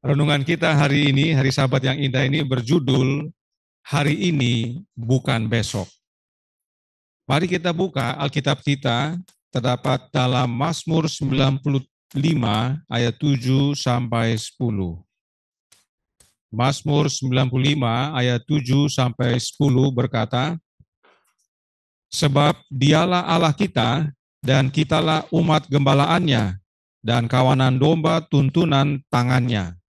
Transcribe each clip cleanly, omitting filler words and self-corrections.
Renungan kita hari ini, hari Sabat yang indah ini berjudul Hari Ini Bukan Besok. Mari kita buka Alkitab kita, terdapat dalam Mazmur 95 ayat 7 sampai 10. Mazmur 95 ayat 7 sampai 10 berkata, sebab dialah Allah kita dan kitalah umat gembalaannya dan kawanan domba tuntunan tangannya.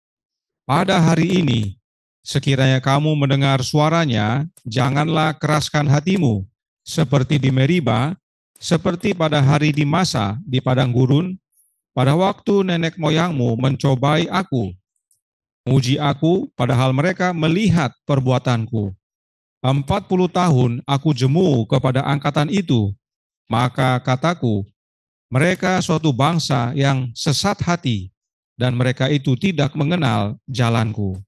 Pada hari ini, sekiranya kamu mendengar suaranya, janganlah keraskan hatimu, seperti di Meriba, seperti pada hari di Masa di padang gurun, pada waktu nenek moyangmu mencobai aku, menguji aku, padahal mereka melihat perbuatanku. 40 tahun aku jemu kepada angkatan itu, maka kataku, mereka suatu bangsa yang sesat hati, dan mereka itu tidak mengenal jalanku.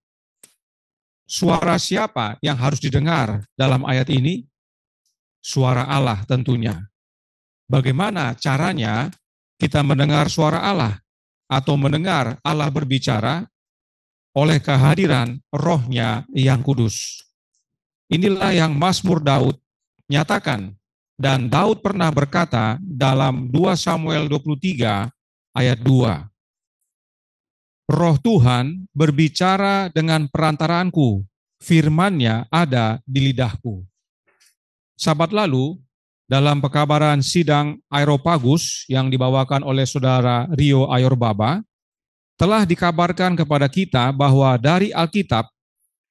Suara siapa yang harus didengar dalam ayat ini? Suara Allah tentunya. Bagaimana caranya kita mendengar suara Allah atau mendengar Allah berbicara? Oleh kehadiran Roh-Nya yang kudus. Inilah yang Mazmur Daud nyatakan, dan Daud pernah berkata dalam 2 Samuel 23 ayat 2. Roh Tuhan berbicara dengan perantaraanku, firman-Nya ada di lidahku. Sabat lalu, dalam pekabaran sidang Areopagus yang dibawakan oleh saudara Rio Ayorbaba, telah dikabarkan kepada kita bahwa dari Alkitab,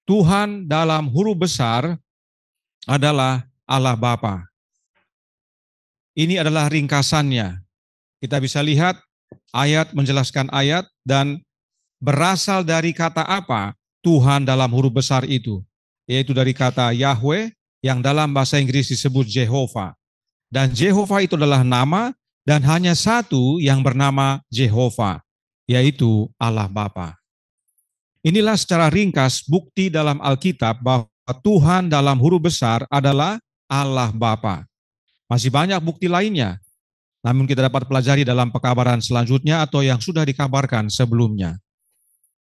Tuhan dalam huruf besar adalah Allah Bapa. Ini adalah ringkasannya. Kita bisa lihat ayat menjelaskan ayat dan berasal dari kata apa Tuhan dalam huruf besar itu, yaitu dari kata Yahweh yang dalam bahasa Inggris disebut Jehovah. Dan Jehovah itu adalah nama dan hanya satu yang bernama Jehovah, yaitu Allah Bapa. Inilah secara ringkas bukti dalam Alkitab bahwa Tuhan dalam huruf besar adalah Allah Bapa. Masih banyak bukti lainnya, namun kita dapat pelajari dalam pekabaran selanjutnya atau yang sudah dikabarkan sebelumnya.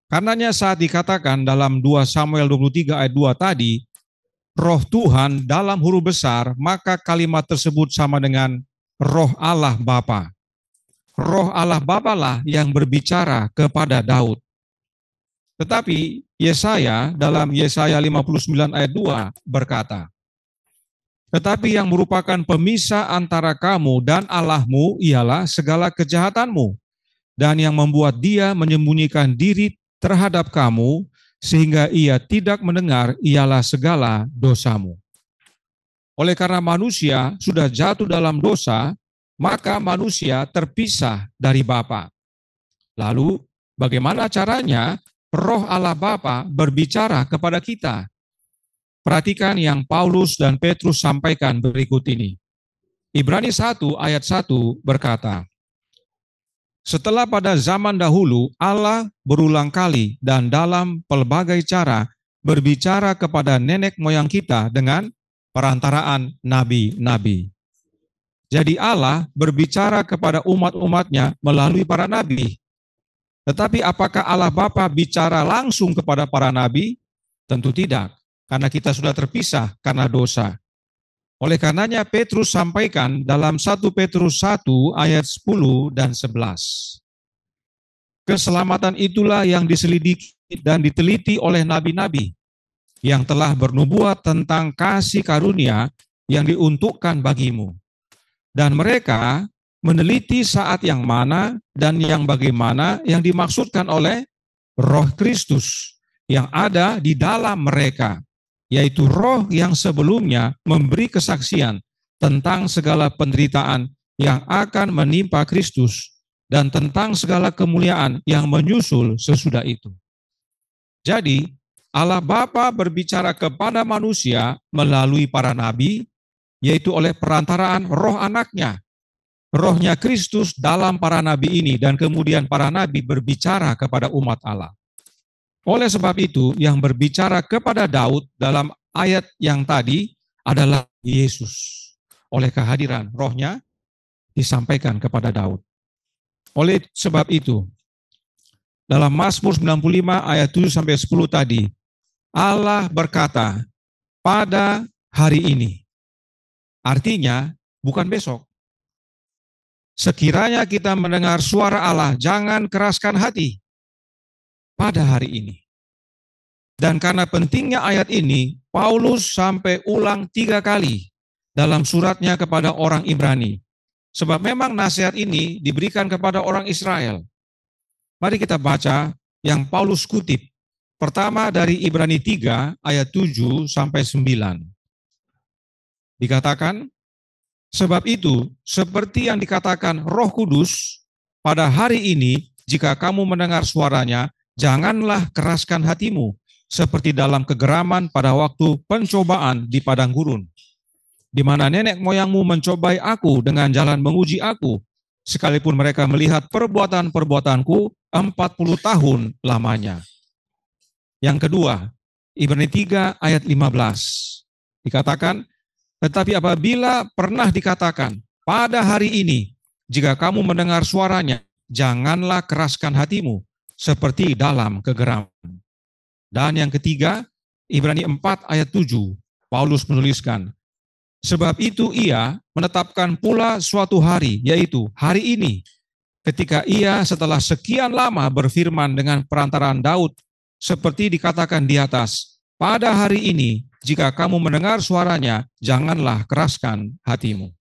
Karenanya saat dikatakan dalam 2 Samuel 23 ayat 2 tadi, Roh Tuhan dalam huruf besar, maka kalimat tersebut sama dengan Roh Allah Bapa. Roh Allah Bapa lah yang berbicara kepada Daud. Tetapi Yesaya dalam Yesaya 59 ayat 2 berkata, tetapi yang merupakan pemisah antara kamu dan Allahmu ialah segala kejahatanmu, dan yang membuat dia menyembunyikan diri terhadap kamu, sehingga ia tidak mendengar ialah segala dosamu. Oleh karena manusia sudah jatuh dalam dosa, maka manusia terpisah dari Bapa. Lalu, bagaimana caranya Roh Allah Bapa berbicara kepada kita? Perhatikan yang Paulus dan Petrus sampaikan berikut ini. Ibrani 1 ayat 1 berkata, setelah pada zaman dahulu Allah berulang kali dan dalam pelbagai cara berbicara kepada nenek moyang kita dengan perantaraan nabi-nabi. Jadi Allah berbicara kepada umat-umatnya melalui para nabi. Tetapi apakah Allah Bapa bicara langsung kepada para nabi? Tentu tidak, karena kita sudah terpisah karena dosa. Oleh karenanya Petrus sampaikan dalam 1 Petrus 1 ayat 10 dan 11. Keselamatan itulah yang diselidiki dan diteliti oleh nabi-nabi yang telah bernubuat tentang kasih karunia yang diuntukkan bagimu. Dan mereka meneliti saat yang mana dan yang bagaimana yang dimaksudkan oleh Roh Kristus yang ada di dalam mereka, yaitu roh yang sebelumnya memberi kesaksian tentang segala penderitaan yang akan menimpa Kristus dan tentang segala kemuliaan yang menyusul sesudah itu. Jadi, Allah Bapa berbicara kepada manusia melalui para nabi, yaitu oleh perantaraan roh anaknya, rohnya Kristus dalam para nabi ini, dan kemudian para nabi berbicara kepada umat Allah. Oleh sebab itu, yang berbicara kepada Daud dalam ayat yang tadi adalah Yesus. Oleh kehadiran rohnya disampaikan kepada Daud. Oleh sebab itu, Dalam Mazmur 95 ayat 7 sampai 10 tadi, Allah berkata, pada hari ini. Artinya, bukan besok. Sekiranya kita mendengar suara Allah, jangan keraskan hati pada hari ini. Dan karena pentingnya ayat ini, Paulus sampai ulang 3 kali dalam suratnya kepada orang Ibrani. Sebab memang nasihat ini diberikan kepada orang Israel. Mari kita baca yang Paulus kutip. Pertama dari Ibrani 3 ayat 7 sampai 9. Dikatakan, sebab itu seperti yang dikatakan Roh Kudus, pada hari ini jika kamu mendengar suaranya, janganlah keraskan hatimu, seperti dalam kegeraman pada waktu pencobaan di padang gurun, di mana nenek moyangmu mencobai aku dengan jalan menguji aku, sekalipun mereka melihat perbuatan-perbuatanku 40 tahun lamanya. Yang kedua, Ibrani 3 ayat 15. Dikatakan, tetapi apabila pernah dikatakan, pada hari ini, jika kamu mendengar suaranya, janganlah keraskan hatimu, seperti dalam kegeraman. Dan yang ketiga, Ibrani 4 ayat 7, Paulus menuliskan, sebab itu ia menetapkan pula suatu hari, yaitu hari ini, ketika ia setelah sekian lama berfirman dengan perantaraan Daud, seperti dikatakan di atas, pada hari ini, jika kamu mendengar suaranya, janganlah keraskan hatimu.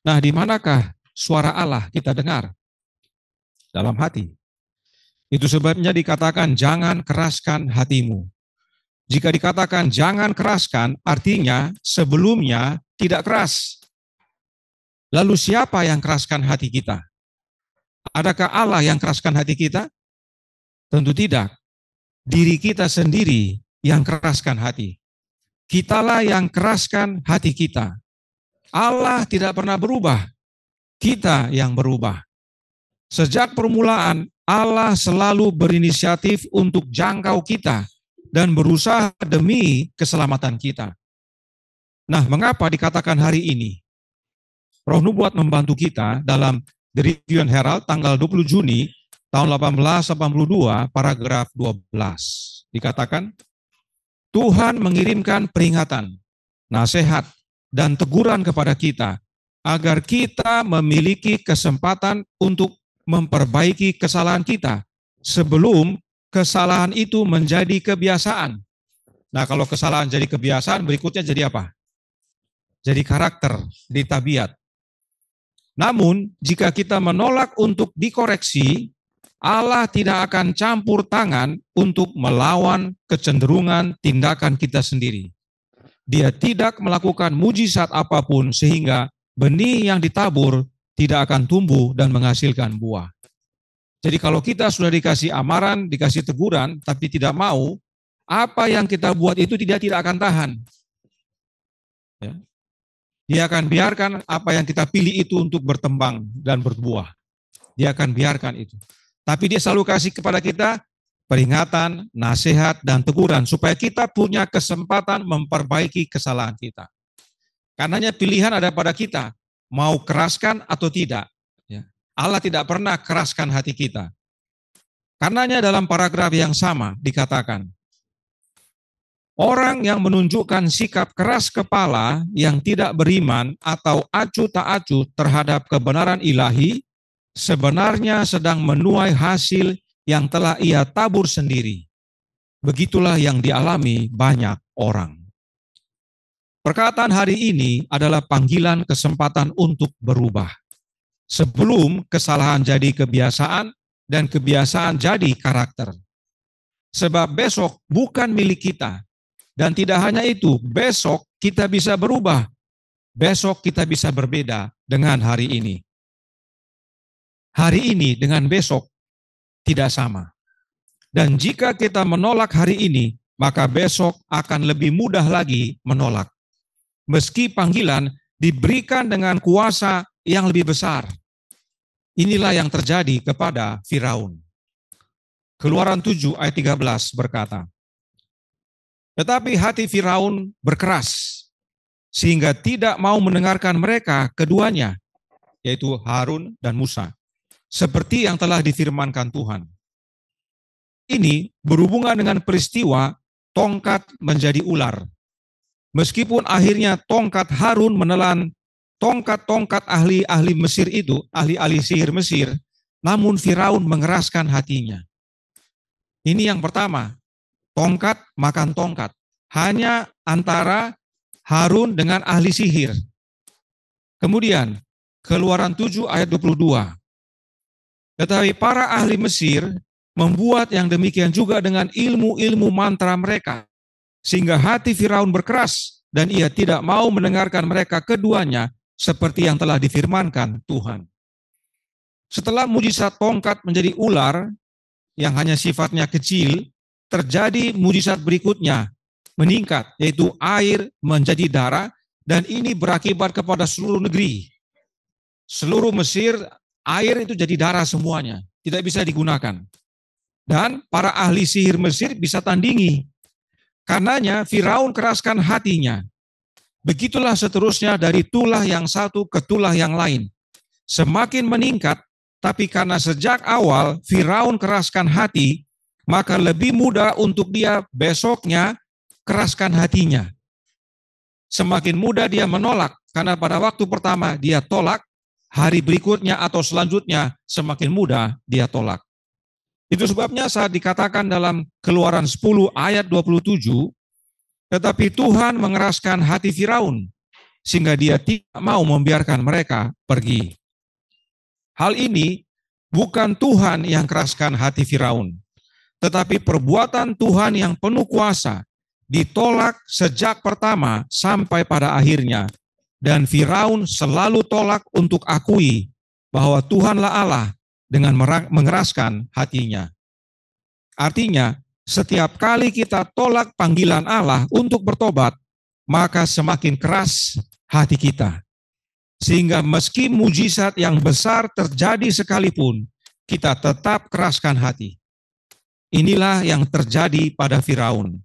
Nah, di manakah suara Allah kita dengar? Dalam hati. Itu sebabnya dikatakan jangan keraskan hatimu. Jika dikatakan jangan keraskan, artinya sebelumnya tidak keras. Lalu siapa yang keraskan hati kita? Adakah Allah yang keraskan hati kita? Tentu tidak. Diri kita sendiri yang keraskan hati. Kitalah yang keraskan hati kita. Allah tidak pernah berubah. Kita yang berubah. Sejak permulaan, Allah selalu berinisiatif untuk jangkau kita dan berusaha demi keselamatan kita. Nah, mengapa dikatakan hari ini? Roh Nubuat membantu kita dalam The Review and Herald tanggal 20 Juni tahun 1882, paragraf 12. Dikatakan, Tuhan mengirimkan peringatan, nasihat, dan teguran kepada kita agar kita memiliki kesempatan untuk memperbaiki kesalahan kita sebelum kesalahan itu menjadi kebiasaan. Nah, kalau kesalahan jadi kebiasaan, berikutnya jadi apa? Jadi karakter, di tabiat. Namun, jika kita menolak untuk dikoreksi, Allah tidak akan campur tangan untuk melawan kecenderungan tindakan kita sendiri. Dia tidak melakukan mujizat apapun sehingga benih yang ditabur tidak akan tumbuh dan menghasilkan buah. Jadi kalau kita sudah dikasih amaran, dikasih teguran, tapi tidak mau, apa yang kita buat itu tidak akan tahan. Ya. Dia akan biarkan apa yang kita pilih itu untuk berkembang dan berbuah. Dia akan biarkan itu. Tapi dia selalu kasih kepada kita peringatan, nasihat, dan teguran supaya kita punya kesempatan memperbaiki kesalahan kita. Karenanya pilihan ada pada kita, mau keraskan atau tidak. Allah tidak pernah keraskan hati kita. Karenanya dalam paragraf yang sama dikatakan, orang yang menunjukkan sikap keras kepala yang tidak beriman atau acuh tak acuh terhadap kebenaran ilahi, sebenarnya sedang menuai hasil yang telah ia tabur sendiri. Begitulah yang dialami banyak orang. Perkataan hari ini adalah panggilan kesempatan untuk berubah. Sebelum kesalahan jadi kebiasaan dan kebiasaan jadi karakter. Sebab besok bukan milik kita. Dan tidak hanya itu, besok kita bisa berubah. Besok kita bisa berbeda dengan hari ini. Hari ini dengan besok tidak sama. Dan jika kita menolak hari ini, maka besok akan lebih mudah lagi menolak. Meski panggilan diberikan dengan kuasa yang lebih besar. Inilah yang terjadi kepada Firaun. Keluaran 7 ayat 13 berkata, tetapi hati Firaun berkeras, sehingga tidak mau mendengarkan mereka keduanya, yaitu Harun dan Musa, seperti yang telah difirmankan Tuhan. ini berhubungan dengan peristiwa tongkat menjadi ular. Meskipun akhirnya tongkat Harun menelan tongkat-tongkat ahli-ahli Mesir itu, ahli-ahli sihir Mesir, namun Firaun mengeraskan hatinya. Ini yang pertama, tongkat makan tongkat. Hanya antara Harun dengan ahli sihir. Kemudian, Keluaran 7 ayat 22. Tetapi para ahli Mesir membuat yang demikian juga dengan ilmu-ilmu mantra mereka, sehingga hati Firaun berkeras dan ia tidak mau mendengarkan mereka keduanya seperti yang telah difirmankan Tuhan. Setelah mujizat tongkat menjadi ular yang hanya sifatnya kecil, terjadi mujizat berikutnya meningkat, yaitu air menjadi darah, dan ini berakibat kepada seluruh negeri. Seluruh Mesir, air itu jadi darah semuanya, tidak bisa digunakan. Dan para ahli sihir Mesir bisa tandingi. Karenanya Firaun keraskan hatinya. Begitulah seterusnya dari tulah yang satu ke tulah yang lain. Semakin meningkat, tapi karena sejak awal Firaun keraskan hati, maka lebih mudah untuk dia besoknya keraskan hatinya. Semakin mudah dia menolak, karena pada waktu pertama dia tolak, hari berikutnya atau selanjutnya semakin mudah dia tolak. Itu sebabnya saat dikatakan dalam Keluaran 10 ayat 27, tetapi Tuhan mengeraskan hati Firaun, sehingga dia tidak mau membiarkan mereka pergi. Hal ini bukan Tuhan yang keraskan hati Firaun, tetapi perbuatan Tuhan yang penuh kuasa ditolak sejak pertama sampai pada akhirnya. Dan Firaun selalu tolak untuk akui bahwa Tuhanlah Allah dengan mengeraskan hatinya. Artinya, setiap kali kita tolak panggilan Allah untuk bertobat, maka semakin keras hati kita. Sehingga meski mujizat yang besar terjadi sekalipun, kita tetap keraskan hati. Inilah yang terjadi pada Firaun.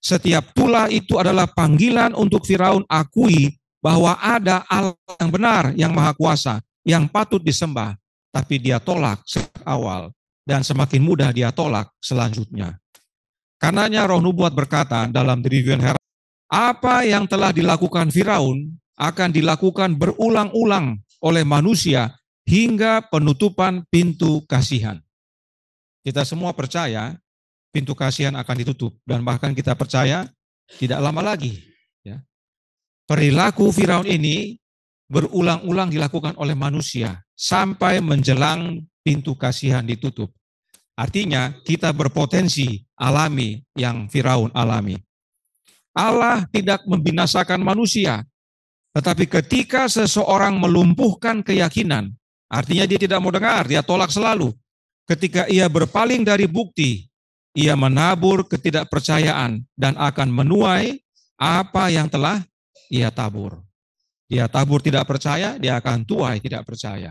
Setiap tulah itu adalah panggilan untuk Firaun akui bahwa ada Allah yang benar, yang maha kuasa, yang patut disembah, tapi dia tolak sejak awal, dan semakin mudah dia tolak selanjutnya. Karenanya Roh Nubuat berkata dalam The Review and Herald, apa yang telah dilakukan Firaun akan dilakukan berulang-ulang oleh manusia hingga penutupan pintu kasihan. Kita semua percaya pintu kasihan akan ditutup, dan bahkan kita percaya tidak lama lagi. Ya. Perilaku Firaun ini berulang-ulang dilakukan oleh manusia sampai menjelang pintu kasihan ditutup. Artinya kita berpotensi alami yang Firaun alami. Allah tidak membinasakan manusia, tetapi ketika seseorang melumpuhkan keyakinan, artinya dia tidak mau dengar, dia tolak selalu. Ketika ia berpaling dari bukti, ia menabur ketidakpercayaan dan akan menuai apa yang telah ia tabur. Dia tabur tidak percaya, dia akan tuai tidak percaya.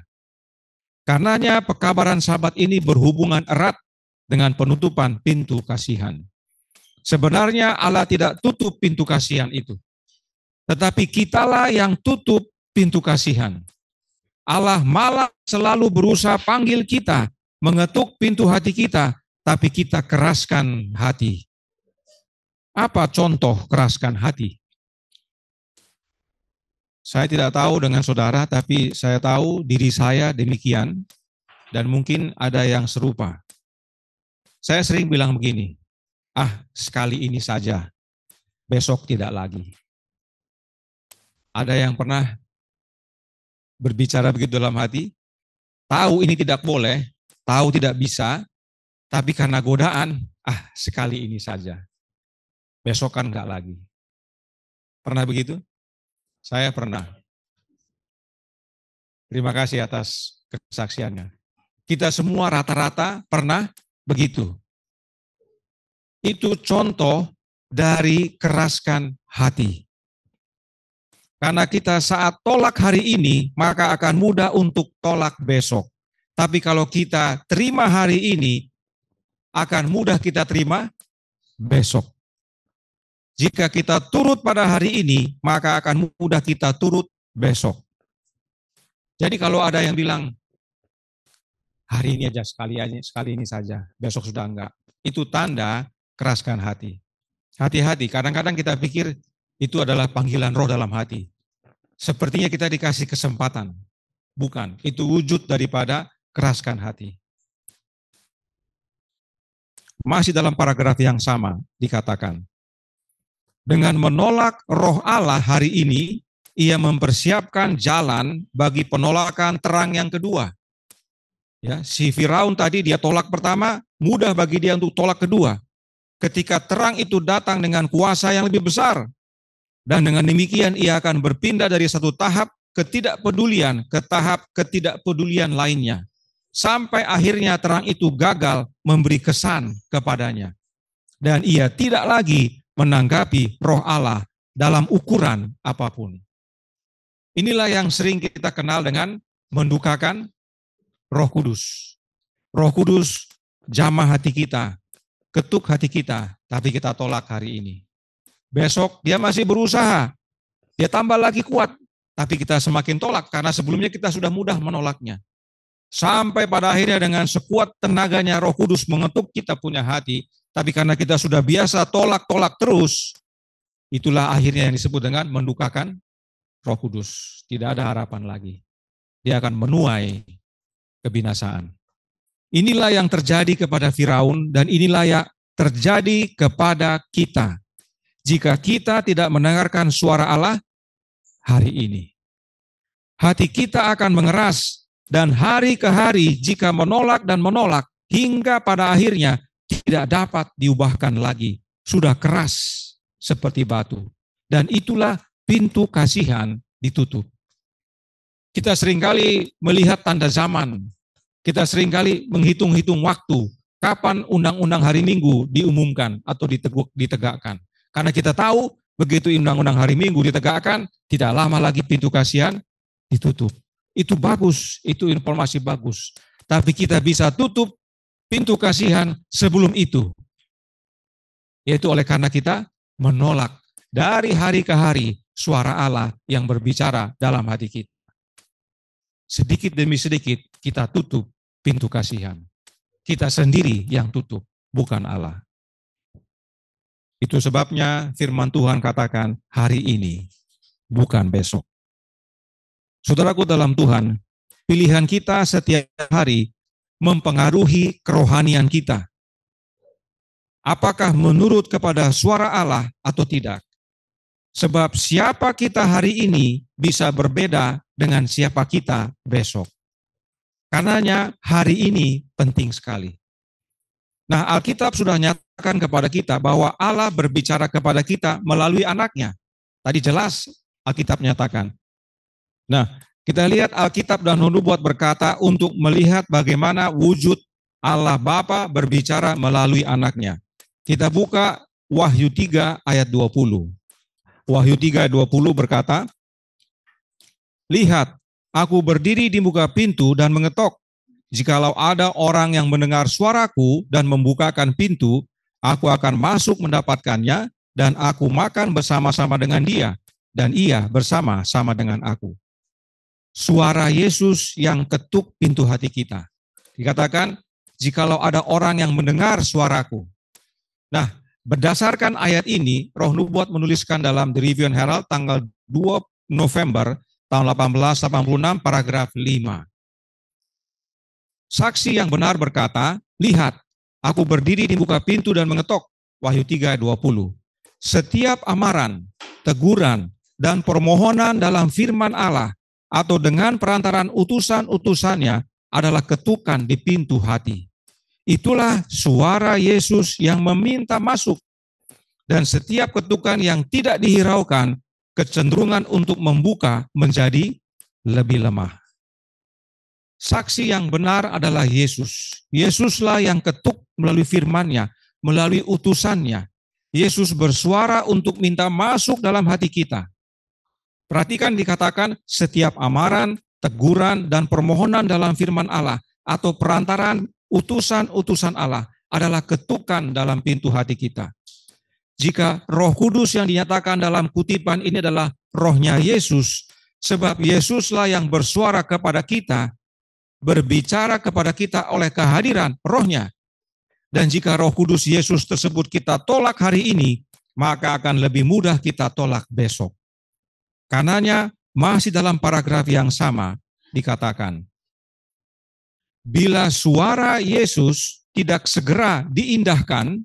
Karenanya pekabaran Sabat ini berhubungan erat dengan penutupan pintu kasihan. Sebenarnya Allah tidak tutup pintu kasihan itu, tetapi kitalah yang tutup pintu kasihan. Allah malah selalu berusaha panggil kita, mengetuk pintu hati kita, tapi kita keraskan hati. Apa contoh keraskan hati? Saya tidak tahu dengan saudara, tapi saya tahu diri saya demikian, dan mungkin ada yang serupa. Saya sering bilang begini, sekali ini saja, besok tidak lagi. Ada yang pernah berbicara begitu dalam hati, tahu ini tidak boleh, tahu tidak bisa, tapi karena godaan, sekali ini saja, besok kan enggak lagi. Pernah begitu? Saya pernah. Terima kasih atas kesaksiannya. Kita semua rata-rata pernah begitu. Itu contoh dari keraskan hati. Karena kita saat tolak hari ini, maka akan mudah untuk tolak besok. Tapi kalau kita terima hari ini, akan mudah kita terima besok. Jika kita turut pada hari ini, maka akan mudah kita turut besok. Jadi kalau ada yang bilang, Hari ini aja sekali ini saja, besok sudah enggak. Itu tanda keraskan hati. Hati-hati, kadang-kadang kita pikir itu adalah panggilan roh dalam hati. Sepertinya kita dikasih kesempatan. Bukan, itu wujud daripada keraskan hati. Masih dalam paragraf yang sama dikatakan, dengan menolak roh Allah hari ini, ia mempersiapkan jalan bagi penolakan terang yang kedua. Ya, si Firaun tadi dia tolak pertama, mudah bagi dia untuk tolak kedua. Ketika terang itu datang dengan kuasa yang lebih besar, dan dengan demikian ia akan berpindah dari satu tahap ketidakpedulian ke tahap ketidakpedulian lainnya. Sampai akhirnya terang itu gagal memberi kesan kepadanya. Dan ia tidak lagi menanggapi roh Allah dalam ukuran apapun. Inilah yang sering kita kenal dengan mendukakan Roh Kudus. Roh Kudus jamah hati kita, ketuk hati kita, tapi kita tolak hari ini. Besok dia masih berusaha, dia tambah lagi kuat, tapi kita semakin tolak karena sebelumnya kita sudah mudah menolaknya. Sampai pada akhirnya dengan sekuat tenaganya Roh Kudus mengetuk kita punya hati, tapi karena kita sudah biasa tolak-tolak terus, itulah akhirnya yang disebut dengan mendukakan Roh Kudus. Tidak ada harapan lagi. Dia akan menuai kebinasaan. Inilah yang terjadi kepada Firaun dan inilah yang terjadi kepada kita. Jika kita tidak mendengarkan suara Allah hari ini, hati kita akan mengeras dan hari ke hari jika menolak dan menolak hingga pada akhirnya tidak dapat diubahkan lagi. Sudah keras seperti batu. Dan itulah pintu kasihan ditutup. Kita seringkali melihat tanda zaman. Kita seringkali menghitung-hitung waktu. Kapan undang-undang hari Minggu diumumkan atau ditegakkan. Karena kita tahu begitu undang-undang hari Minggu ditegakkan, tidak lama lagi pintu kasihan ditutup. Itu bagus, itu informasi bagus. Tapi kita bisa tutup pintu kasihan sebelum itu. Yaitu oleh karena kita menolak dari hari ke hari suara Allah yang berbicara dalam hati kita. Sedikit demi sedikit kita tutup pintu kasihan. Kita sendiri yang tutup, bukan Allah. Itu sebabnya firman Tuhan katakan hari ini, bukan besok. Saudaraku dalam Tuhan, pilihan kita setiap hari mempengaruhi kerohanian kita. Apakah menurut kepada suara Allah atau tidak? Sebab siapa kita hari ini bisa berbeda dengan siapa kita besok. Karenanya hari ini penting sekali. Nah, Alkitab sudah nyatakan kepada kita bahwa Allah berbicara kepada kita melalui anaknya. Tadi jelas Alkitab nyatakan. Nah, kita lihat Alkitab dan Nubuat berkata untuk melihat bagaimana wujud Allah Bapa berbicara melalui anaknya. Kita buka Wahyu 3 ayat 20. Wahyu 3 ayat 20 berkata, lihat, aku berdiri di muka pintu dan mengetok. Jikalau ada orang yang mendengar suaraku dan membukakan pintu, aku akan masuk mendapatkannya dan aku makan bersama-sama dengan dia dan ia bersama-sama dengan aku. Suara Yesus yang ketuk pintu hati kita. Dikatakan, jikalau ada orang yang mendengar suaraku. Nah, berdasarkan ayat ini, Roh Nubuat menuliskan dalam The Review and Herald tanggal 2 November tahun 1886 paragraf 5. Saksi yang benar berkata, lihat, aku berdiri di muka pintu dan mengetok. Wahyu 3 ayat 20. Setiap amaran, teguran, dan permohonan dalam firman Allah atau dengan perantaran utusan-utusannya adalah ketukan di pintu hati. Itulah suara Yesus yang meminta masuk. Dan setiap ketukan yang tidak dihiraukan, kecenderungan untuk membuka menjadi lebih lemah. Saksi yang benar adalah Yesus. Yesuslah yang ketuk melalui firman-Nya, melalui utusannya. Yesus bersuara untuk minta masuk dalam hati kita. Perhatikan dikatakan setiap amaran, teguran, dan permohonan dalam firman Allah atau perantaran utusan-utusan Allah adalah ketukan dalam pintu hati kita. Jika Roh Kudus yang dinyatakan dalam kutipan ini adalah rohnya Yesus, sebab Yesuslah yang bersuara kepada kita, berbicara kepada kita oleh kehadiran Roh-Nya. Dan jika Roh Kudus Yesus tersebut kita tolak hari ini, maka akan lebih mudah kita tolak besok. Karenanya masih dalam paragraf yang sama dikatakan, bila suara Yesus tidak segera diindahkan,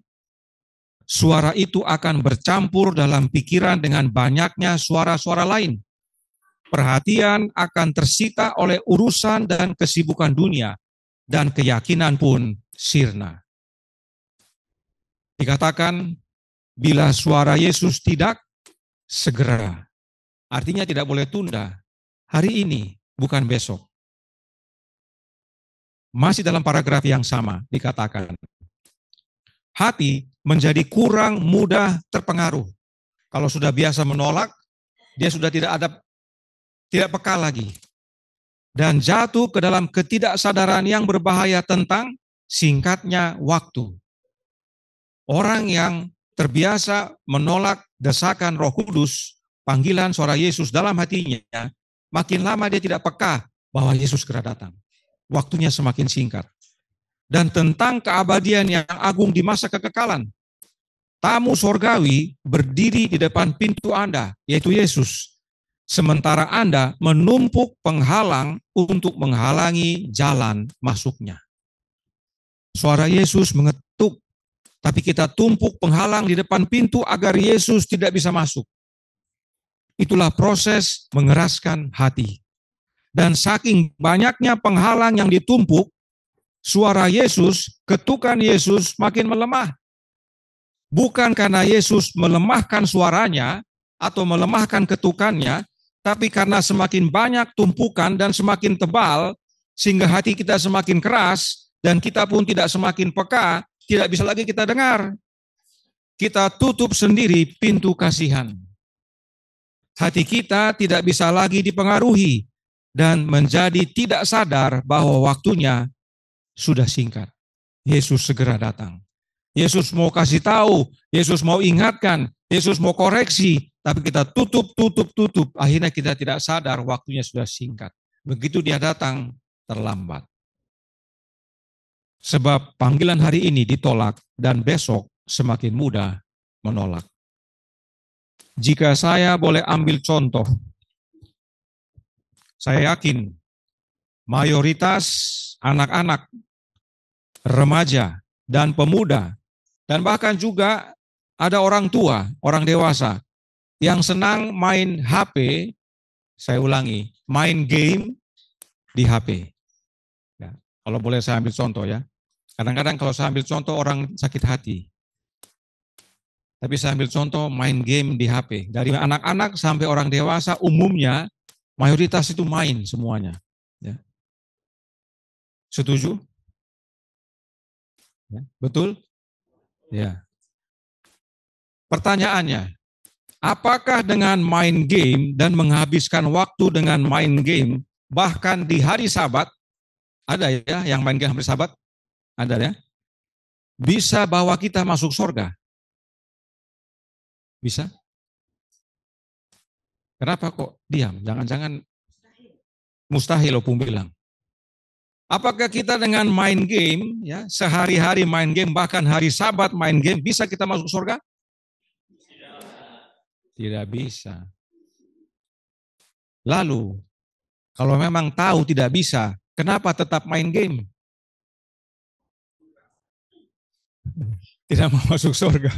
suara itu akan bercampur dalam pikiran dengan banyaknya suara-suara lain. Perhatian akan tersita oleh urusan dan kesibukan dunia, dan keyakinan pun sirna. Dikatakan, bila suara Yesus tidak segera, artinya tidak boleh tunda, hari ini, bukan besok. Masih dalam paragraf yang sama dikatakan, hati menjadi kurang mudah terpengaruh. Kalau sudah biasa menolak, dia sudah tidak peka lagi. Dan jatuh ke dalam ketidaksadaran yang berbahaya tentang singkatnya waktu. Orang yang terbiasa menolak desakan Roh Kudus, panggilan suara Yesus dalam hatinya, makin lama dia tidak peka bahwa Yesus segera datang. Waktunya semakin singkat. Dan tentang keabadian yang agung di masa kekekalan, tamu sorgawi berdiri di depan pintu Anda, yaitu Yesus. Sementara Anda menumpuk penghalang untuk menghalangi jalan masuknya. Suara Yesus mengetuk, tapi kita tumpuk penghalang di depan pintu agar Yesus tidak bisa masuk. Itulah proses mengeraskan hati. Dan saking banyaknya penghalang yang ditumpuk, suara Yesus, ketukan Yesus makin melemah. Bukan karena Yesus melemahkan suaranya atau melemahkan ketukannya, tapi karena semakin banyak tumpukan dan semakin tebal, sehingga hati kita semakin keras, dan kita pun tidak semakin peka, tidak bisa lagi kita dengar. Kita tutup sendiri pintu kasihan. Hati kita tidak bisa lagi dipengaruhi dan menjadi tidak sadar bahwa waktunya sudah singkat. Yesus segera datang. Yesus mau kasih tahu, Yesus mau ingatkan, Yesus mau koreksi, tapi kita tutup. Akhirnya kita tidak sadar waktunya sudah singkat. Begitu dia datang, terlambat. Sebab panggilan hari ini ditolak dan besok semakin mudah menolak. Jika saya boleh ambil contoh, saya yakin mayoritas anak-anak, remaja, dan pemuda, dan bahkan juga ada orang tua, orang dewasa, yang senang main HP, saya ulangi, main game di HP. Ya, kalau boleh saya ambil contoh ya. Kadang-kadang kalau saya ambil contoh orang sakit hati. Tapi saya ambil contoh main game di HP. Dari anak-anak sampai orang dewasa umumnya, mayoritas itu main semuanya. Ya. Setuju? Ya, betul? Ya. Pertanyaannya, apakah dengan main game dan menghabiskan waktu dengan main game, bahkan di hari Sabat, ada ya yang main game hari Sabat? Ada ya? Bisa bawa kita masuk surga? Bisa? Kenapa kok diam? Jangan-jangan mustahil Opung bilang. Apakah kita dengan main game, ya sehari-hari main game, bahkan hari Sabat main game, bisa kita masuk surga? Tidak bisa. Lalu, kalau memang tahu tidak bisa, kenapa tetap main game? Tidak mau masuk surga.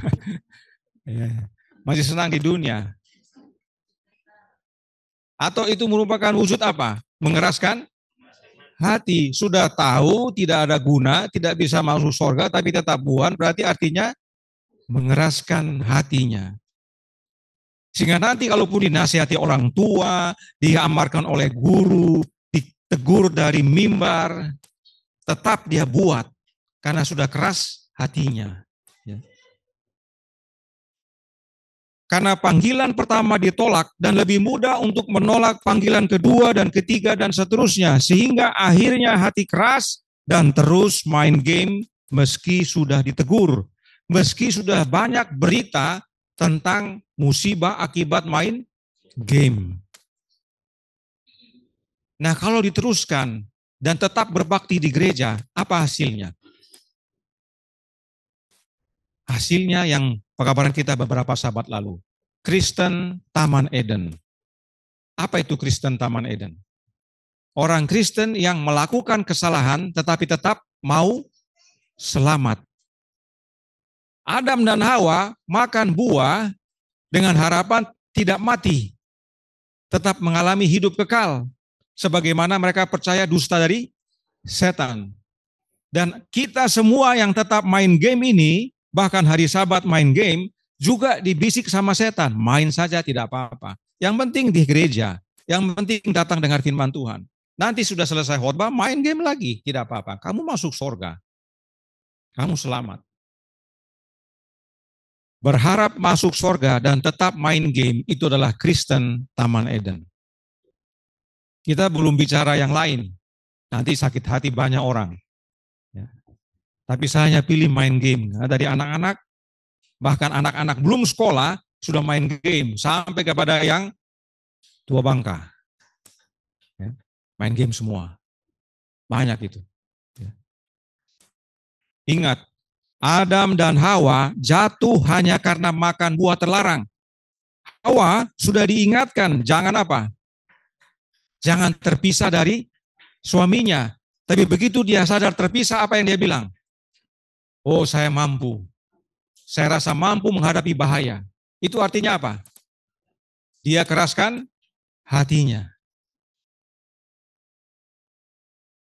Ya. Masih senang di dunia. Atau itu merupakan wujud apa? Mengeraskan hati. Sudah tahu tidak ada guna, tidak bisa masuk surga, tapi tetap buat, berarti artinya mengeraskan hatinya. Sehingga nanti kalaupun dinasihati orang tua, diamarkan oleh guru, ditegur dari mimbar, tetap dia buat, karena sudah keras hatinya. Ya. Karena panggilan pertama ditolak dan lebih mudah untuk menolak panggilan kedua dan ketiga dan seterusnya. Sehingga akhirnya hati keras dan terus main game meski sudah ditegur. Meski sudah banyak berita tentang musibah akibat main game. Nah kalau diteruskan dan tetap berbakti di gereja, apa hasilnya? Hasilnya yang pekabaran kita beberapa sahabat lalu. Kristen Taman Eden. Apa itu Kristen Taman Eden? Orang Kristen yang melakukan kesalahan tetapi tetap mau selamat. Adam dan Hawa makan buah dengan harapan tidak mati, tetap mengalami hidup kekal, sebagaimana mereka percaya dusta dari setan. Dan kita semua yang tetap main game ini, bahkan hari Sabat main game, juga dibisik sama setan, main saja tidak apa-apa. Yang penting di gereja, yang penting datang dengar firman Tuhan. Nanti sudah selesai khotbah, main game lagi, tidak apa-apa. Kamu masuk surga, kamu selamat. Berharap masuk surga dan tetap main game, itu adalah Kristen Taman Eden. Kita belum bicara yang lain, nanti sakit hati banyak orang. Ya. Tapi saya hanya pilih main game. Nah, dari anak-anak, bahkan anak-anak belum sekolah, sudah main game, sampai kepada yang tua bangka. Ya. Main game semua. Banyak itu. Ya. Ingat, Adam dan Hawa jatuh hanya karena makan buah terlarang. Hawa sudah diingatkan, jangan apa? Jangan terpisah dari suaminya. Tapi begitu dia sadar terpisah, apa yang dia bilang? Oh, saya mampu. Saya rasa mampu menghadapi bahaya. Itu artinya apa? Dia keraskan hatinya.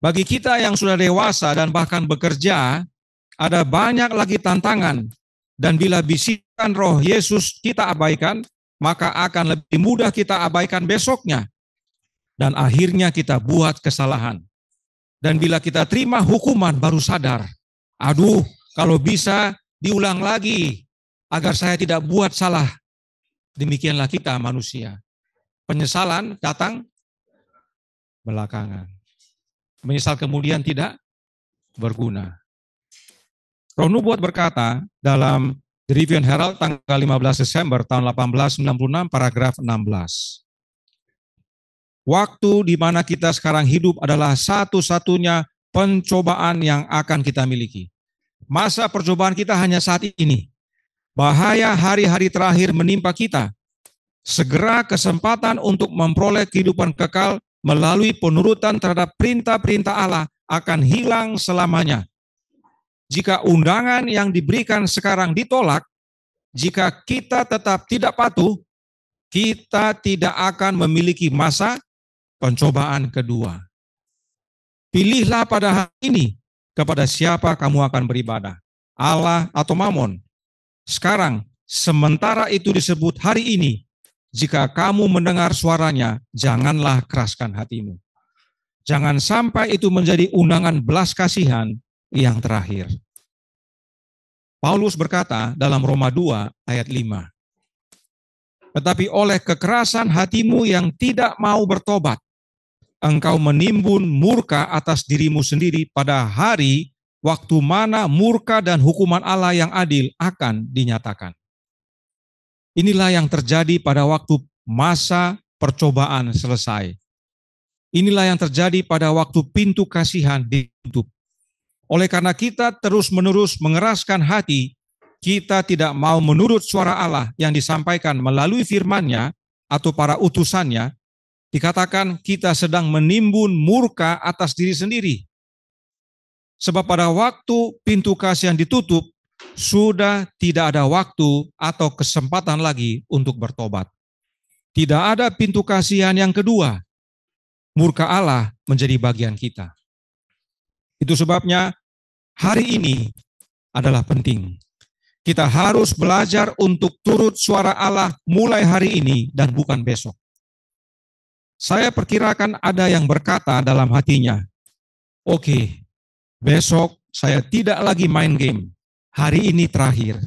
Bagi kita yang sudah dewasa dan bahkan bekerja, ada banyak lagi tantangan. Dan bila bisikan roh Yesus kita abaikan, maka akan lebih mudah kita abaikan besoknya. Dan akhirnya kita buat kesalahan. Dan bila kita terima hukuman baru sadar, aduh, kalau bisa diulang lagi agar saya tidak buat salah. Demikianlah kita manusia. Penyesalan datang belakangan. Menyesal kemudian tidak berguna. Roh Nubuat berkata dalam The Review and Herald tanggal 15 Desember tahun 1896 paragraf 16. Waktu di mana kita sekarang hidup adalah satu-satunya pencobaan yang akan kita miliki. Masa percobaan kita hanya saat ini. Bahaya hari-hari terakhir menimpa kita. Segera kesempatan untuk memperoleh kehidupan kekal melalui penurutan terhadap perintah-perintah Allah akan hilang selamanya. Jika undangan yang diberikan sekarang ditolak, jika kita tetap tidak patuh, kita tidak akan memiliki masa pencobaan kedua. Pilihlah pada hari ini kepada siapa kamu akan beribadah, Allah atau Mamon. Sekarang, sementara itu disebut hari ini, jika kamu mendengar suaranya, janganlah keraskan hatimu. Jangan sampai itu menjadi undangan belas kasihan yang terakhir. Paulus berkata dalam Roma 2 ayat 5. Tetapi oleh kekerasan hatimu yang tidak mau bertobat, engkau menimbun murka atas dirimu sendiri pada hari waktu mana murka dan hukuman Allah yang adil akan dinyatakan. Inilah yang terjadi pada waktu masa percobaan selesai. Inilah yang terjadi pada waktu pintu kasihan ditutup. Oleh karena kita terus-menerus mengeraskan hati, kita tidak mau menurut suara Allah yang disampaikan melalui firman-Nya atau para utusannya, dikatakan kita sedang menimbun murka atas diri sendiri. Sebab pada waktu pintu kasihan ditutup, sudah tidak ada waktu atau kesempatan lagi untuk bertobat. Tidak ada pintu kasihan yang kedua. Murka Allah menjadi bagian kita. Itu sebabnya hari ini adalah penting. Kita harus belajar untuk turut suara Allah mulai hari ini dan bukan besok. Saya perkirakan ada yang berkata dalam hatinya, oke, besok saya tidak lagi main game. Hari ini terakhir.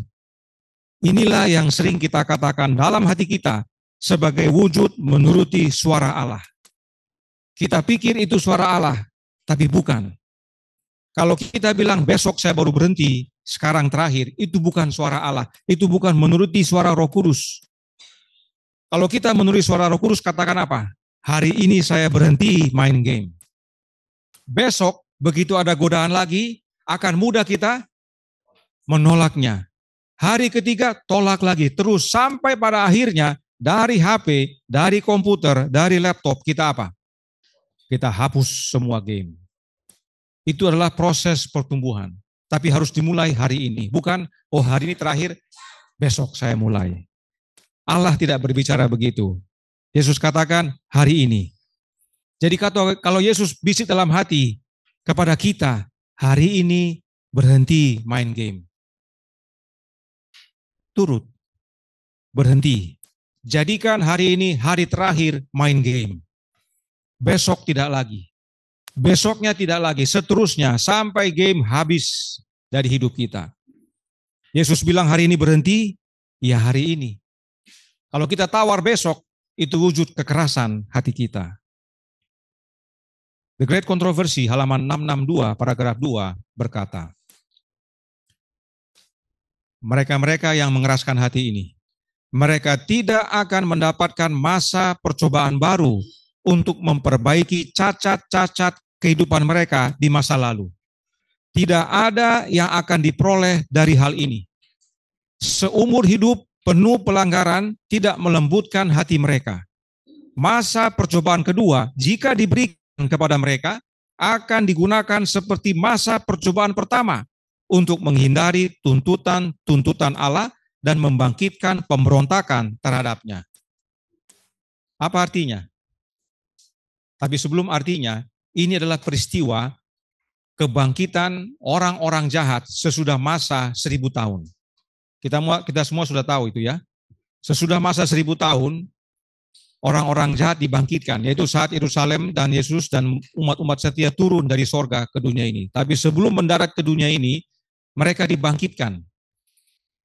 Inilah yang sering kita katakan dalam hati kita sebagai wujud menuruti suara Allah. Kita pikir itu suara Allah, tapi bukan. Kalau kita bilang besok saya baru berhenti, sekarang terakhir, itu bukan suara Allah. Itu bukan menuruti suara Roh Kudus. Kalau kita menuruti suara Roh Kudus, katakan apa? Hari ini saya berhenti main game. Besok begitu ada godaan lagi, akan mudah kita menolaknya. Hari ketiga tolak lagi, terus sampai pada akhirnya dari HP, dari komputer, dari laptop kita apa? Kita hapus semua game. Itu adalah proses pertumbuhan. Tapi harus dimulai hari ini. Bukan, oh hari ini terakhir, besok saya mulai. Allah tidak berbicara begitu. Yesus katakan hari ini. Jadi kalau Yesus bisik dalam hati kepada kita, hari ini berhenti main game. Turut, berhenti. Jadikan hari ini hari terakhir main game. Besok tidak lagi. Besoknya tidak lagi, seterusnya sampai game habis dari hidup kita. Yesus bilang hari ini berhenti, ya hari ini. Kalau kita tawar besok, itu wujud kekerasan hati kita. The Great Controversy, halaman 662, paragraf 2, berkata, mereka-mereka yang mengeraskan hati ini, mereka tidak akan mendapatkan masa percobaan baru untuk memperbaiki cacat-cacat kehidupan mereka di masa lalu. Tidak ada yang akan diperoleh dari hal ini. Seumur hidup penuh pelanggaran tidak melembutkan hati mereka. Masa percobaan kedua, jika diberikan kepada mereka, akan digunakan seperti masa percobaan pertama untuk menghindari tuntutan Allah dan membangkitkan pemberontakan terhadapnya. Apa artinya? Tapi sebelum artinya, ini adalah peristiwa kebangkitan orang-orang jahat sesudah masa 1000 tahun. Kita semua sudah tahu itu ya. Sesudah masa 1000 tahun, orang-orang jahat dibangkitkan, yaitu saat Yerusalem dan Yesus dan umat-umat setia turun dari sorga ke dunia ini. Tapi sebelum mendarat ke dunia ini, mereka dibangkitkan.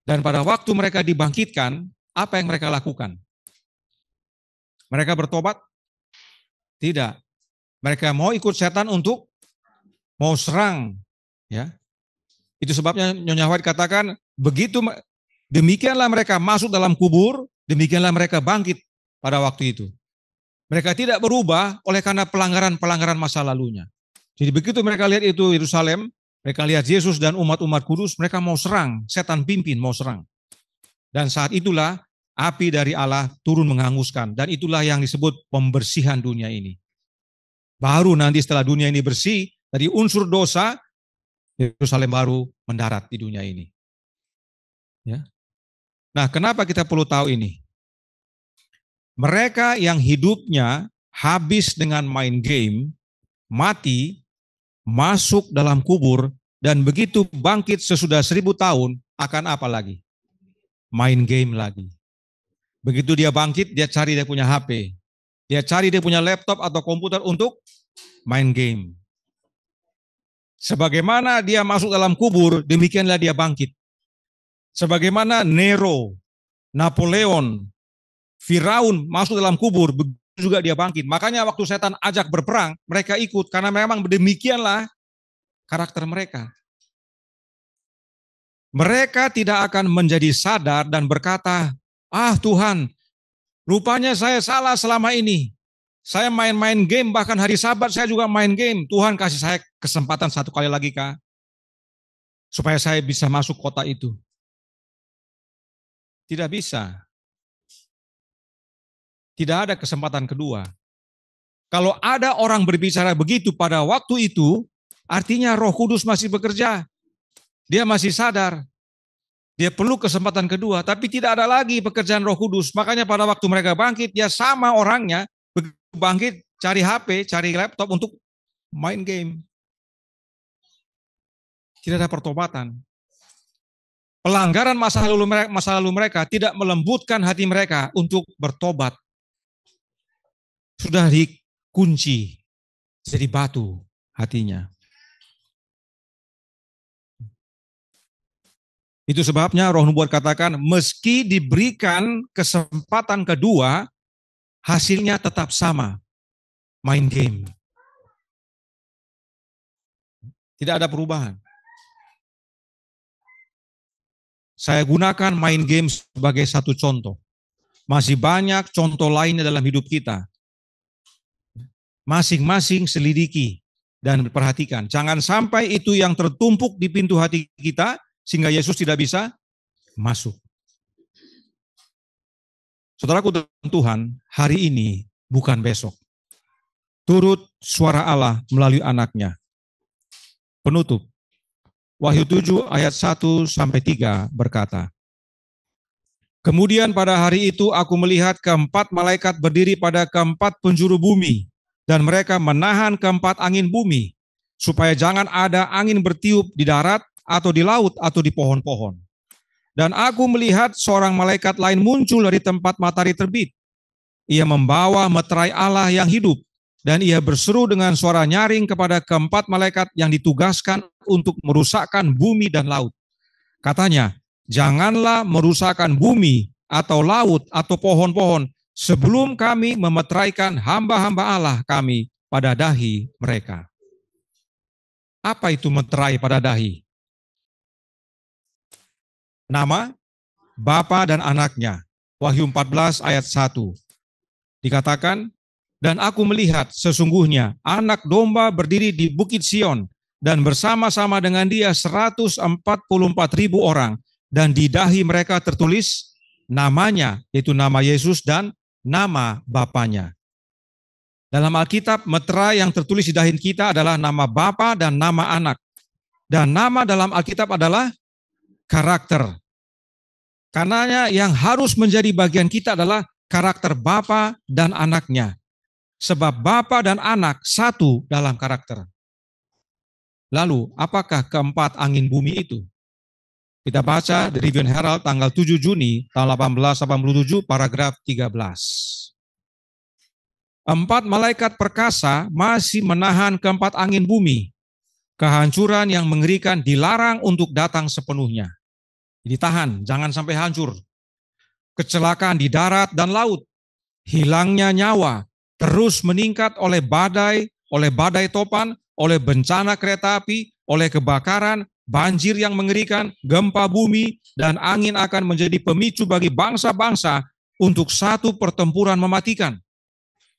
Dan pada waktu mereka dibangkitkan, apa yang mereka lakukan? Mereka bertobat? Tidak. Mereka mau ikut setan untuk mau serang. Ya. Itu sebabnya Nyonya White katakan, begitu demikianlah mereka masuk dalam kubur, demikianlah mereka bangkit pada waktu itu. Mereka tidak berubah oleh karena pelanggaran-pelanggaran masa lalunya. Jadi begitu mereka lihat itu Yerusalem, mereka lihat Yesus dan umat-umat kudus, mereka mau serang, setan pimpin mau serang. Dan saat itulah api dari Allah turun menghanguskan. Dan itulah yang disebut pembersihan dunia ini. Baru nanti setelah dunia ini bersih, dari unsur dosa, Yerusalem baru mendarat di dunia ini. Ya. Nah, kenapa kita perlu tahu ini? Mereka yang hidupnya habis dengan main game, mati, masuk dalam kubur, dan begitu bangkit sesudah 1000 tahun, akan apa lagi? Main game lagi. Begitu dia bangkit, dia cari dia punya HP. Dia cari dia punya laptop atau komputer untuk main game. Sebagaimana dia masuk dalam kubur, demikianlah dia bangkit. Sebagaimana Nero, Napoleon, Firaun masuk dalam kubur, begitu juga dia bangkit. Makanya waktu setan ajak berperang, mereka ikut karena memang demikianlah karakter mereka. Mereka tidak akan menjadi sadar dan berkata, ah Tuhan, rupanya saya salah selama ini. Saya main-main game, bahkan hari Sabat saya juga main game. Tuhan kasih saya kesempatan satu kali lagi Kak, supaya saya bisa masuk kota itu. Tidak bisa. Tidak ada kesempatan kedua. Kalau ada orang berbicara begitu pada waktu itu, artinya Roh Kudus masih bekerja. Dia masih sadar. Dia perlu kesempatan kedua, tapi tidak ada lagi pekerjaan Roh Kudus. Makanya pada waktu mereka bangkit, dia sama orangnya, bangkit, cari HP, cari laptop untuk main game. Tidak ada pertobatan. Pelanggaran masa lalu mereka tidak melembutkan hati mereka untuk bertobat. Sudah dikunci jadi batu hatinya. Itu sebabnya Roh Nubuat katakan, meski diberikan kesempatan kedua, hasilnya tetap sama, main game. Tidak ada perubahan. Saya gunakan main game sebagai satu contoh. Masih banyak contoh lainnya dalam hidup kita. Masing-masing selidiki Dan perhatikan, jangan sampai itu yang tertumpuk di pintu hati kita sehingga Yesus tidak bisa masuk. Saudaraku dalam Tuhan, hari ini bukan besok. Turut suara Allah melalui anaknya. Penutup, Wahyu 7 ayat 1-3 berkata, kemudian pada hari itu aku melihat keempat malaikat berdiri pada keempat penjuru bumi, dan mereka menahan keempat angin bumi, supaya jangan ada angin bertiup di darat, atau di laut, atau di pohon-pohon. Dan aku melihat seorang malaikat lain muncul dari tempat matahari terbit. Ia membawa meterai Allah yang hidup, dan ia berseru dengan suara nyaring kepada keempat malaikat yang ditugaskan untuk merusakkan bumi dan laut. Katanya, janganlah merusakkan bumi, atau laut, atau pohon-pohon, sebelum kami memeteraikan hamba-hamba Allah kami pada dahi mereka. Apa itu meterai pada dahi? Nama, Bapa dan anaknya. Wahyu 14 ayat 1. Dikatakan, dan aku melihat sesungguhnya anak domba berdiri di Bukit Sion, dan bersama-sama dengan dia 144.000 orang, dan di dahi mereka tertulis namanya, yaitu nama Yesus dan nama Bapanya. Dalam Alkitab, meterai yang tertulis di dahi kita adalah nama Bapa dan nama anak. Dan nama dalam Alkitab adalah karakter. Karenanya yang harus menjadi bagian kita adalah karakter Bapa dan anaknya. Sebab Bapa dan anak satu dalam karakter. Lalu, apakah keempat angin bumi itu? Kita baca di Review and Herald tanggal 7 Juni tahun 1887 paragraf 13. Empat malaikat perkasa masih menahan keempat angin bumi. Kehancuran yang mengerikan dilarang untuk datang sepenuhnya. Ditahan, jangan sampai hancur. Kecelakaan di darat dan laut, hilangnya nyawa, terus meningkat oleh badai topan, oleh bencana kereta api, oleh kebakaran, banjir yang mengerikan, gempa bumi, dan angin akan menjadi pemicu bagi bangsa-bangsa untuk satu pertempuran mematikan.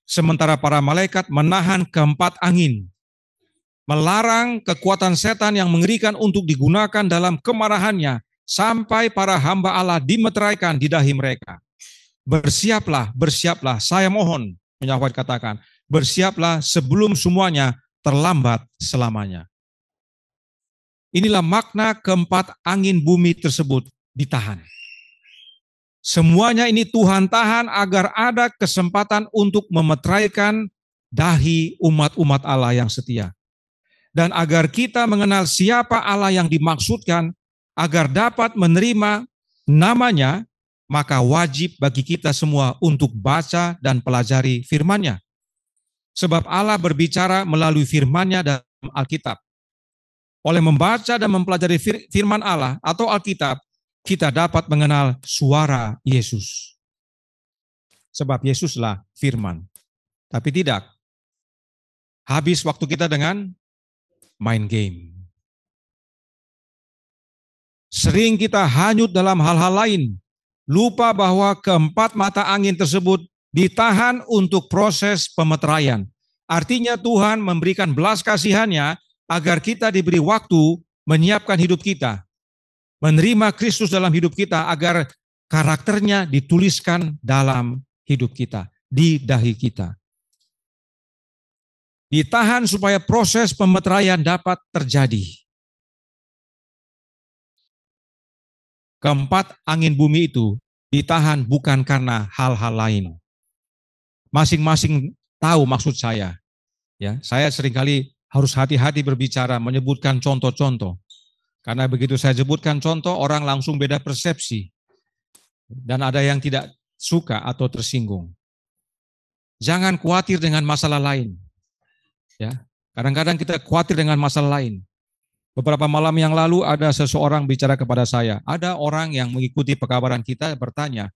Sementara para malaikat menahan keempat angin, melarang kekuatan setan yang mengerikan untuk digunakan dalam kemarahannya, sampai para hamba Allah dimeteraikan di dahi mereka. Bersiaplah, bersiaplah, saya mohon, Yahweh katakan, bersiaplah sebelum semuanya terlambat selamanya. Inilah makna keempat angin bumi tersebut ditahan. Semuanya ini Tuhan tahan agar ada kesempatan untuk memeteraikan dahi umat-umat Allah yang setia. Dan agar kita mengenal siapa Allah yang dimaksudkan, agar dapat menerima namanya, maka wajib bagi kita semua untuk baca dan pelajari firman-Nya. Sebab Allah berbicara melalui firman-Nya dalam Alkitab. Oleh membaca dan mempelajari firman Allah atau Alkitab, kita dapat mengenal suara Yesus. Sebab Yesuslah firman. Tapi tidak. Habis waktu kita dengan main game. Sering kita hanyut dalam hal-hal lain. Lupa bahwa keempat mata angin tersebut ditahan untuk proses pemeteraian. Artinya Tuhan memberikan belas kasihan-Nya agar kita diberi waktu menyiapkan hidup kita, menerima Kristus dalam hidup kita, agar karakternya dituliskan dalam hidup kita, di dahi kita. Ditahan supaya proses pemeteraian dapat terjadi. Keempat angin bumi itu ditahan bukan karena hal-hal lain. Masing-masing tahu maksud saya. Ya, saya seringkali harus hati-hati berbicara, menyebutkan contoh-contoh. Karena begitu saya sebutkan contoh, orang langsung beda persepsi. Dan ada yang tidak suka atau tersinggung. Jangan khawatir dengan masalah lain. Ya, kadang-kadang kita khawatir dengan masalah lain. Beberapa malam yang lalu ada seseorang bicara kepada saya. Ada orang yang mengikuti pekabaran kita bertanya,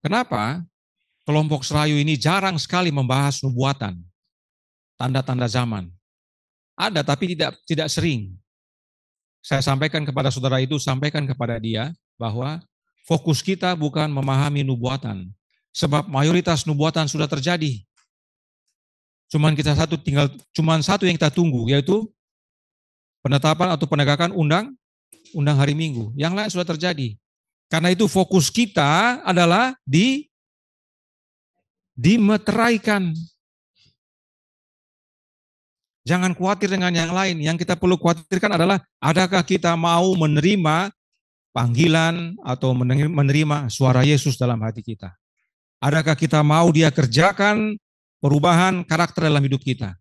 kenapa kelompok Serayu ini jarang sekali membahas nubuatan, tanda-tanda zaman? Ada, tapi tidak sering. Saya sampaikan kepada saudara itu, sampaikan kepada dia bahwa fokus kita bukan memahami nubuatan. Sebab mayoritas nubuatan sudah terjadi. Cuman satu yang kita tunggu, yaitu penetapan atau penegakan undang hari Minggu. Yang lain sudah terjadi. Karena itu fokus kita adalah dimeteraikan. Jangan khawatir dengan yang lain. Yang kita perlu khawatirkan adalah adakah kita mau menerima panggilan atau menerima suara Yesus dalam hati kita. Adakah kita mau Dia kerjakan perubahan karakter dalam hidup kita.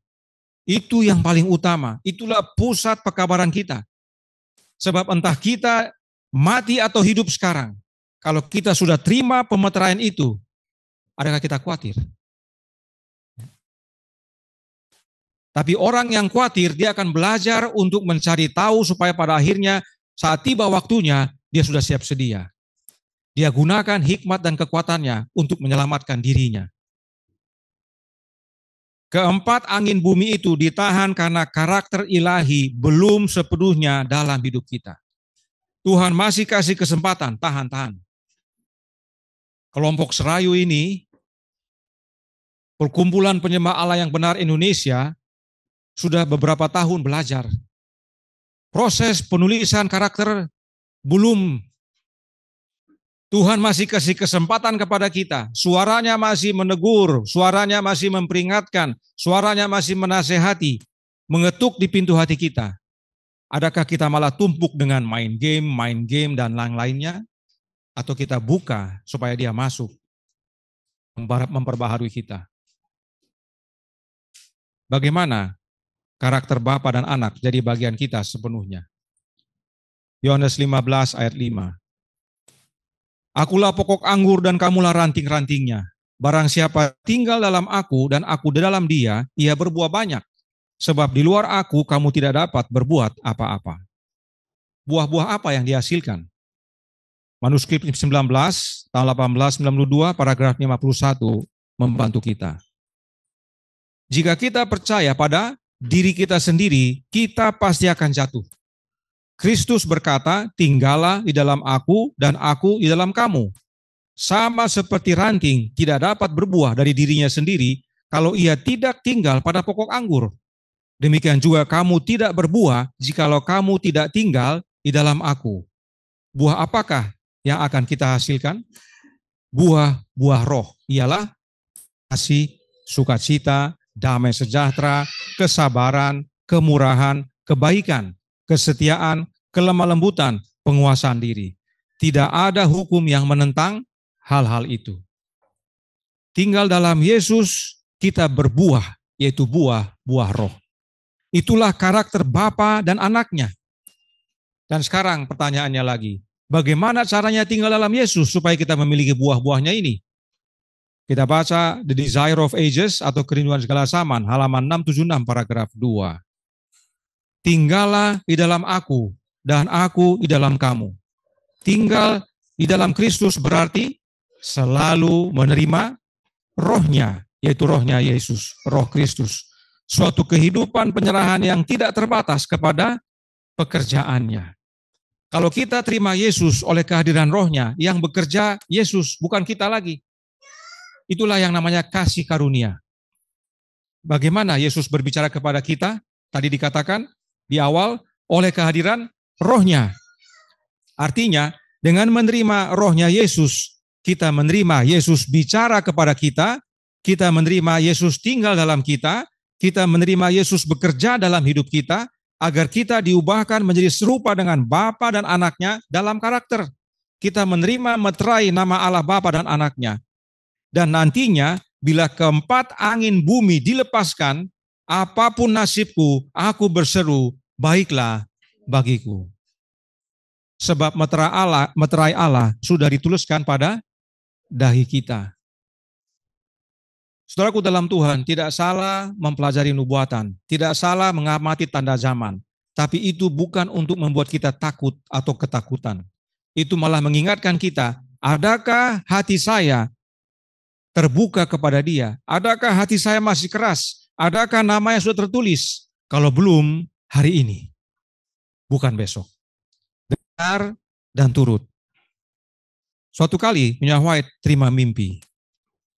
Itu yang paling utama. Itulah pusat pekabaran kita. Sebab entah kita mati atau hidup sekarang, kalau kita sudah terima pemeteraian itu, adakah kita khawatir? Tapi orang yang khawatir, dia akan belajar untuk mencari tahu supaya pada akhirnya saat tiba waktunya, dia sudah siap sedia. Dia gunakan hikmat dan kekuatannya untuk menyelamatkan dirinya. Keempat, angin bumi itu ditahan karena karakter ilahi belum sepenuhnya dalam hidup kita. Tuhan masih kasih kesempatan, tahan. Kelompok Serayu ini, perkumpulan penyembah Allah yang benar Indonesia, sudah beberapa tahun belajar. Proses penulisan karakter belum. Tuhan masih kasih kesempatan kepada kita. Suaranya masih menegur, suaranya masih memperingatkan, suaranya masih menasehati, mengetuk di pintu hati kita. Adakah kita malah tumpuk dengan main game dan lain-lainnya? Atau kita buka supaya dia masuk, memperbaharui kita? Bagaimana karakter Bapa dan Anak jadi bagian kita sepenuhnya? Yohanes 15 ayat 5. Akulah pokok anggur dan kamulah ranting-rantingnya. Barang siapa tinggal dalam aku dan aku di dalam dia, ia berbuah banyak. Sebab di luar aku kamu tidak dapat berbuat apa-apa. Buah-buah apa yang dihasilkan? Manuskrip 19, tahun 1892, paragraf 51, membantu kita. Jika kita percaya pada diri kita sendiri, kita pasti akan jatuh. Kristus berkata, tinggallah di dalam aku dan aku di dalam kamu. Sama seperti ranting tidak dapat berbuah dari dirinya sendiri kalau ia tidak tinggal pada pokok anggur. Demikian juga kamu tidak berbuah jikalau kamu tidak tinggal di dalam aku. Buah apakah yang akan kita hasilkan? Buah roh, ialah kasih, sukacita, damai sejahtera, kesabaran, kemurahan, kebaikan, kesetiaan, kelemah lembutan, penguasaan diri. Tidak ada hukum yang menentang hal-hal itu. Tinggal dalam Yesus, kita berbuah, yaitu buah roh. Itulah karakter Bapa dan Anaknya. Dan sekarang pertanyaannya lagi, bagaimana caranya tinggal dalam Yesus supaya kita memiliki buah-buahnya ini? Kita baca The Desire of Ages atau Kerinduan Segala Zaman, halaman 676, paragraf 2. Tinggallah di dalam aku, dan aku di dalam kamu. Tinggal di dalam Kristus berarti selalu menerima rohnya, yaitu rohnya Yesus, roh Kristus. Suatu kehidupan penyerahan yang tidak terbatas kepada pekerjaannya. Kalau kita terima Yesus oleh kehadiran rohnya, yang bekerja Yesus, bukan kita lagi. Itulah yang namanya kasih karunia. Bagaimana Yesus berbicara kepada kita? Tadi dikatakan di awal, oleh kehadiran rohnya. Artinya, dengan menerima rohnya Yesus, kita menerima Yesus bicara kepada kita menerima Yesus tinggal dalam kita menerima Yesus bekerja dalam hidup kita, agar kita diubahkan menjadi serupa dengan Bapa dan Anaknya dalam karakter. Kita menerima meterai nama Allah Bapa dan Anaknya. Dan nantinya, bila keempat angin bumi dilepaskan, apapun nasibku, aku berseru, baiklah bagiku. Sebab meterai Allah sudah dituliskan pada dahi kita. Saudaraku dalam Tuhan, tidak salah mempelajari nubuatan, tidak salah mengamati tanda zaman, tapi itu bukan untuk membuat kita takut atau ketakutan. Itu malah mengingatkan kita, adakah hati saya terbuka kepada Dia? Adakah hati saya masih keras? Adakah namanya sudah tertulis? Kalau belum, hari ini, bukan besok. Dengar dan turut. Suatu kali, Nyonya White terima mimpi.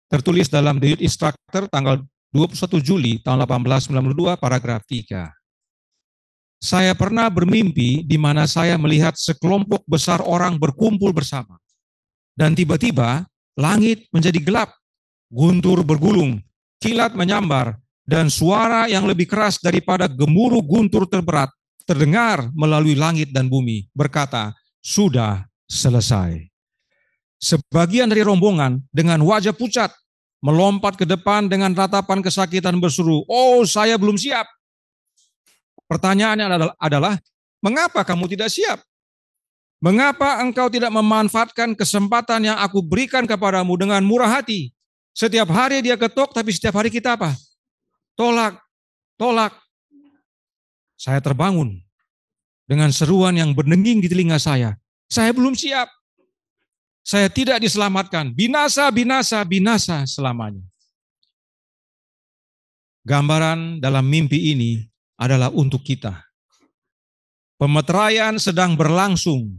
Tertulis dalam The Youth Instructor tanggal 21 Juli tahun 1892, paragraf 3. Saya pernah bermimpi di mana saya melihat sekelompok besar orang berkumpul bersama. Dan tiba-tiba langit menjadi gelap, guntur bergulung, kilat menyambar, dan suara yang lebih keras daripada gemuruh guntur terberat terdengar melalui langit dan bumi, berkata, "Sudah selesai." Sebagian dari rombongan dengan wajah pucat melompat ke depan dengan ratapan kesakitan berseru, "Oh, saya belum siap." Pertanyaannya adalah, mengapa kamu tidak siap? Mengapa engkau tidak memanfaatkan kesempatan yang aku berikan kepadamu dengan murah hati? Setiap hari dia ketok, tapi setiap hari kita apa? Tolak, tolak. Saya terbangun dengan seruan yang berdenging di telinga saya. Saya belum siap. Saya tidak diselamatkan. Binasa, binasa, binasa selamanya. Gambaran dalam mimpi ini adalah untuk kita. Pemeteraian sedang berlangsung.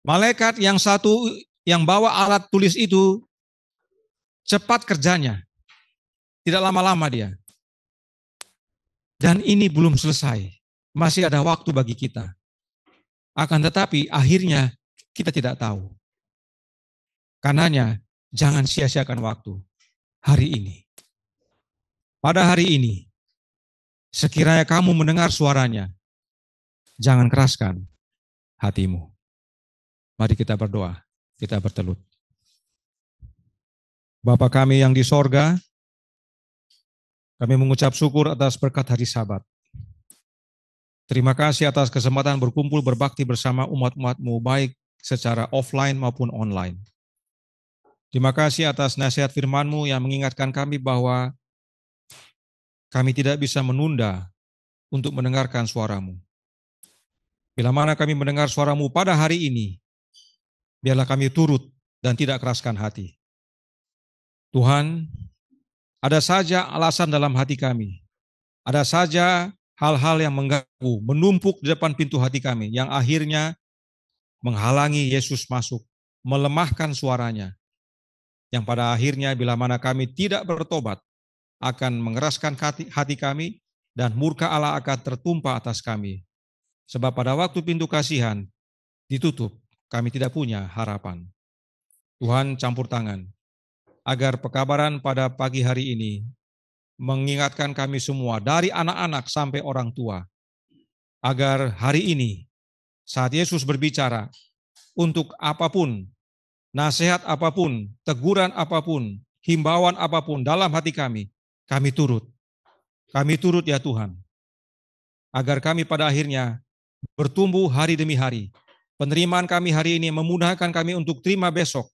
Malaikat yang satu yang bawa alat tulis itu cepat kerjanya. Tidak lama-lama dia. Dan ini belum selesai. Masih ada waktu bagi kita. Akan tetapi akhirnya kita tidak tahu. Karenanya jangan sia-siakan waktu hari ini. Pada hari ini, sekiranya kamu mendengar suaranya, jangan keraskan hatimu. Mari kita berdoa, kita bertelut. Bapa kami yang di sorga, kami mengucap syukur atas berkat hari Sabat. Terima kasih atas kesempatan berkumpul berbakti bersama umat-umat-Mu, baik secara offline maupun online. Terima kasih atas nasihat firman-Mu yang mengingatkan kami bahwa kami tidak bisa menunda untuk mendengarkan suara-Mu. Bila mana kami mendengar suara-Mu pada hari ini, biarlah kami turut dan tidak keraskan hati. Tuhan, ada saja alasan dalam hati kami. Ada saja hal-hal yang mengganggu, menumpuk di depan pintu hati kami, yang akhirnya menghalangi Yesus masuk, melemahkan suaranya. Yang pada akhirnya bila mana kami tidak bertobat, akan mengeraskan hati kami, dan murka Allah akan tertumpah atas kami. Sebab pada waktu pintu kasihan ditutup, kami tidak punya harapan. Tuhan campur tangan, agar pekabaran pada pagi hari ini mengingatkan kami semua, dari anak-anak sampai orang tua, agar hari ini saat Yesus berbicara, untuk apapun, nasihat apapun, teguran apapun, himbauan apapun dalam hati kami turut. Kami turut ya Tuhan, agar kami pada akhirnya bertumbuh hari demi hari. Penerimaan kami hari ini memudahkan kami untuk terima besok.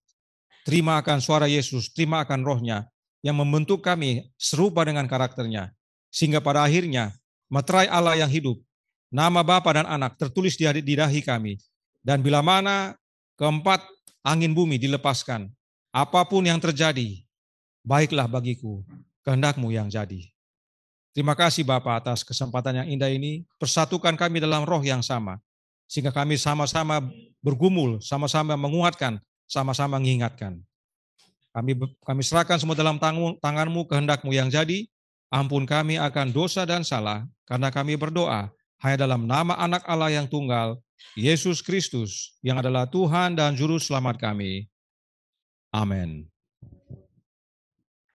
Terima akan suara Yesus, terima akan rohnya, yang membentuk kami serupa dengan karakternya. Sehingga pada akhirnya, materai Allah yang hidup, nama Bapa dan Anak tertulis di dahi kami. Dan bila mana keempat angin bumi dilepaskan, apapun yang terjadi, baiklah bagiku, kehendak-Mu yang jadi. Terima kasih Bapa atas kesempatan yang indah ini, persatukan kami dalam roh yang sama, sehingga kami sama-sama bergumul, sama-sama menguatkan, sama-sama mengingatkan. Kami serahkan semua dalam tangan-Mu, kehendak-Mu yang jadi. Ampun kami akan dosa dan salah, karena kami berdoa hanya dalam nama Anak Allah yang tunggal, Yesus Kristus, yang adalah Tuhan dan Juru Selamat kami. Amin.